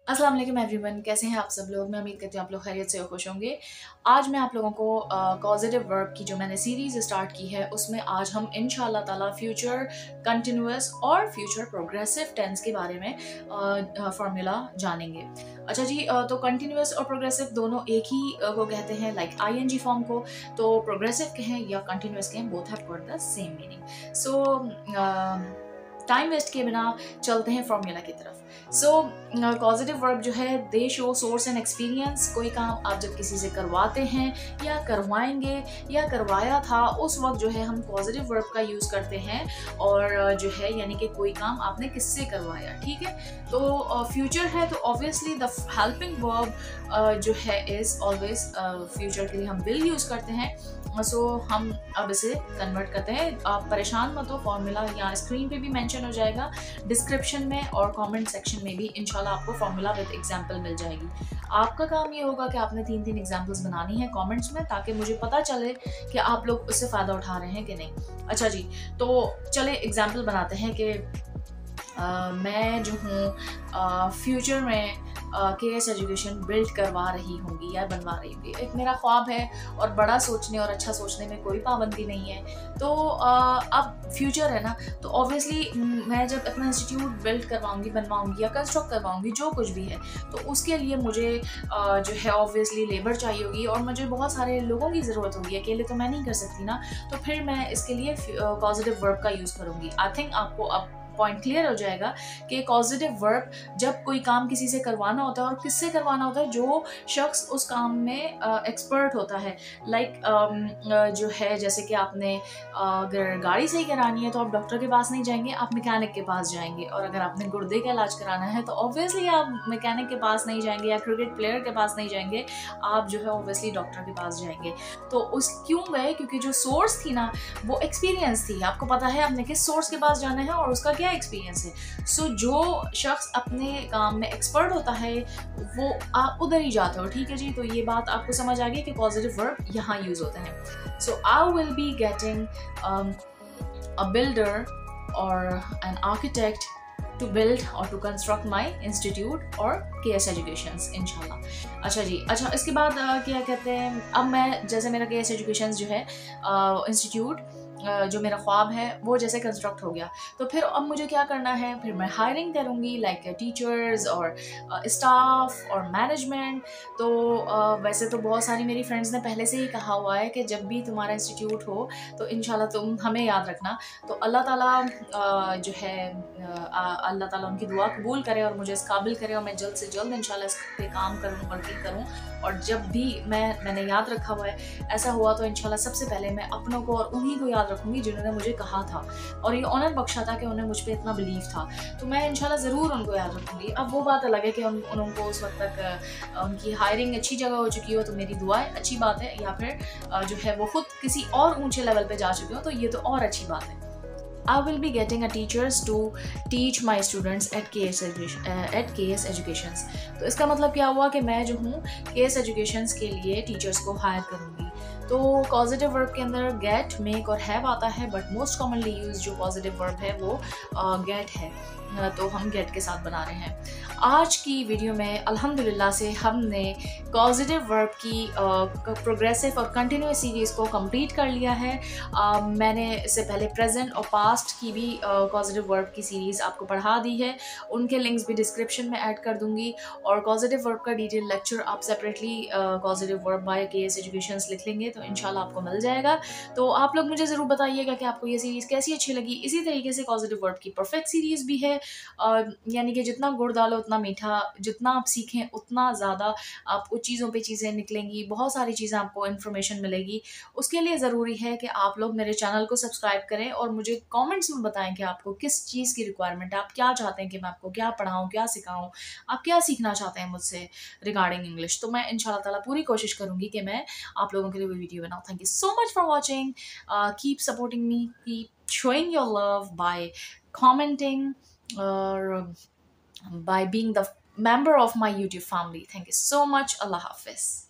अस्सलाम वालेकुम एवरीवन, कैसे हैं आप सब लोग। मैं उम्मीद करती हूँ आप लोग खैरियत से खुश होंगे। आज मैं आप लोगों को कॉजेटिव वर्ब की जो मैंने सीरीज़ स्टार्ट की है उसमें आज हम इंशाल्लाह ताला फ्यूचर कंटिन्यूअस और फ्यूचर प्रोग्रेसिव टेंस के बारे में फार्मूला जानेंगे। अच्छा जी, तो कंटिन्यूअस और प्रोग्रेसिव दोनों एक ही को कहते हैं, लाइक आईएनजी फॉर्म को। तो प्रोग्रेसिव कहें या कंटिन्यूअस कहें, both have got the same meaning. So time waste किए बिना चलते हैं फॉर्मूला की तरफ। सो पॉजिटिव वर्ब जो है, दे शो सोर्स एंड एक्सपीरियंस। कोई काम आप जब किसी से करवाते हैं या करवाएंगे या करवाया था, उस वक्त जो है हम पॉजिटिव वर्ब का यूज़ करते हैं। और जो है यानी कि कोई काम आपने किससे करवाया, ठीक है। तो फ्यूचर है तो ऑब्वियसली द हेल्पिंग वर्ब जो है इज ऑलवेज फ्यूचर के लिए हम विल यूज़ करते हैं। सो हम अब इसे कन्वर्ट करते हैं। आप परेशान मत हो, फॉर्मूला यहाँ स्क्रीन पे भी मेंशन हो जाएगा, डिस्क्रिप्शन में और कमेंट सेक्शन में भी इंशाल्लाह आपको फॉर्मूला विद एग्जांपल मिल जाएगी। आपका काम ये होगा कि आपने 3-3 एग्जांपल्स बनानी है कमेंट्स में, ताकि मुझे पता चले कि आप लोग उससे फ़ायदा उठा रहे हैं कि नहीं। अच्छा जी, तो चले एग्जाम्पल बनाते हैं कि मैं जो हूँ फ्यूचर में केएस एजुकेशन बिल्ड करवा रही होंगी या बनवा रही होंगी। एक मेरा ख्वाब है और बड़ा सोचने और अच्छा सोचने में कोई पाबंदी नहीं है। तो अब फ्यूचर है ना, तो ऑब्वियसली मैं जब अपना इंस्टीट्यूट बिल्ड करवाऊंगी, बनवाऊंगी या कंस्ट्रक्ट करवाऊंगी, जो कुछ भी है, तो उसके लिए मुझे जो है ऑब्वियसली लेबर चाहिए होगी और मुझे बहुत सारे लोगों की ज़रूरत होगी। अकेले तो मैं नहीं कर सकती ना, तो फिर मैं इसके लिए पॉजिटिव वर्ब का यूज़ करूँगी। आई थिंक आपको अब पॉइंट क्लियर हो जाएगा कि पॉजिटिव वर्ब जब कोई काम किसी से करवाना होता है और किससे करवाना होता है, जो शख्स उस काम में एक्सपर्ट होता है। लाइक जो है, जैसे कि आपने अगर गाड़ी सही करानी है तो आप डॉक्टर के पास नहीं जाएंगे, आप मैकेनिक के पास जाएंगे। और अगर आपने गुर्दे का इलाज कराना है तो ऑब्वियसली आप मैकेनिक के पास नहीं जाएंगे या क्रिकेट प्लेयर के पास नहीं जाएंगे, आप जो है ऑब्वियसली डॉक्टर के पास जाएंगे। तो उस क्यों गए? क्योंकि जो सोर्स थी ना, वो एक्सपीरियंस थी। आपको पता है आपने किस सोर्स के पास जाना है और उसका क्या एक्सपीरियंस है। सो जो शख्स अपने काम में एक्सपर्ट होता है वो आप उधर ही जाते हो, ठीक है जी। तो ये बात आपको समझ आ गई कि पॉजिटिव वर्ब यहाँ यूज होते हैं। So I will be getting a builder और an architect to build or to construct my institute or KS Educations इंशाल्लाह। अच्छा जी, अच्छा इसके बाद क्या कहते हैं, अब मैं जैसे मेरा KS Educations जो है इंस्टीट्यूट जो मेरा ख्वाब है वो जैसे कंस्ट्रक्ट हो गया, तो फिर अब मुझे क्या करना है, फिर मैं हायरिंग करूँगी लाइक टीचर्स और स्टाफ और मैनेजमेंट। तो वैसे तो बहुत सारी मेरी फ्रेंड्स ने पहले से ही कहा हुआ है कि जब भी तुम्हारा इंस्टीट्यूट हो तो इंशाल्लाह तुम हमें याद रखना। तो अल्लाह ताला जो है अल्लाह ताला उनकी दुआ कबूल करे और मुझे इस काबिल करे और मैं जल्द से जल्द इंशाल्लाह इस पे काम करूँ, वर्किंग करूँ। और जब भी मैंने याद रखा हुआ है, ऐसा हुआ तो इंशाल्लाह सबसे पहले मैं अपनों को और उन्हीं को याद रखूँगी जिन्होंने मुझे कहा था और ये ऑनर बख्शा था कि उन्हें मुझ पर इतना बिलीव था। तो मैं इंशाल्लाह ज़रूर उनको याद रखूँगी। अब वो बात अलग है कि उनको उस वक्त तक उनकी हायरिंग अच्छी जगह हो चुकी हो तो मेरी दुआएं अच्छी बात है, या फिर जो है वो खुद किसी और ऊंचे लेवल पे जा चुके हो तो ये तो और अच्छी बात है। I will be getting a teachers to teach my students at KS Educations। तो इसका मतलब क्या हुआ कि मैं जो हूँ KS Educations के लिए टीचर्स को हायर करूँगी। तो पॉजिटिव वर्ब के अंदर गेट, मेक और हैव आता है, बट मोस्ट कॉमनली यूज जो पॉजिटिव वर्ब है वो गेट है। तो हम गेट के साथ बना रहे हैं। आज की वीडियो में अल्हम्दुलिल्लाह से हमने पॉजिटिव वर्ब की प्रोग्रेसिव और कंटिन्यूअस सीरीज़ को कंप्लीट कर लिया है। मैंने इससे पहले प्रेजेंट और पास्ट की भी पॉजिटिव वर्ब की सीरीज़ आपको पढ़ा दी है, उनके लिंक्स भी डिस्क्रिप्शन में ऐड कर दूंगी। और पॉजिटिव वर्ब का डिटेल लेक्चर आप separately positive verb bye KS educations लिख लेंगे तो इंशाल्लाह आपको मिल जाएगा। तो आप लोग मुझे ज़रूर बताइएगा कि आपको ये सीरीज़ कैसी अच्छी लगी। इसी तरीके से पॉजिटिव वर्ब की परफेक्ट सीरीज़ भी है, यानी कि जितना गुड़ डालो उतना मीठा, जितना आप सीखें उतना ज़्यादा आपको चीज़ों पे चीज़ें निकलेंगी, बहुत सारी चीज़ें आपको इन्फॉर्मेशन मिलेगी। उसके लिए ज़रूरी है कि आप लोग मेरे चैनल को सब्सक्राइब करें और मुझे कमेंट्स में बताएं कि आपको किस चीज़ की रिक्वायरमेंट है, आप क्या चाहते हैं कि मैं आपको क्या पढ़ाऊँ, क्या सिखाऊँ, आप क्या सीखना चाहते हैं मुझसे रिगार्डिंग इंग्लिश। तो मैं इंशाल्लाह ताला पूरी कोशिश करूँगी कि मैं आप लोगों के लिए वो वीडियो बनाऊँ। Thank you so much for watching, keep supporting me, keep showing your love by commenting or by being the member of my YouTube family. Thank you so much. Allah Hafiz.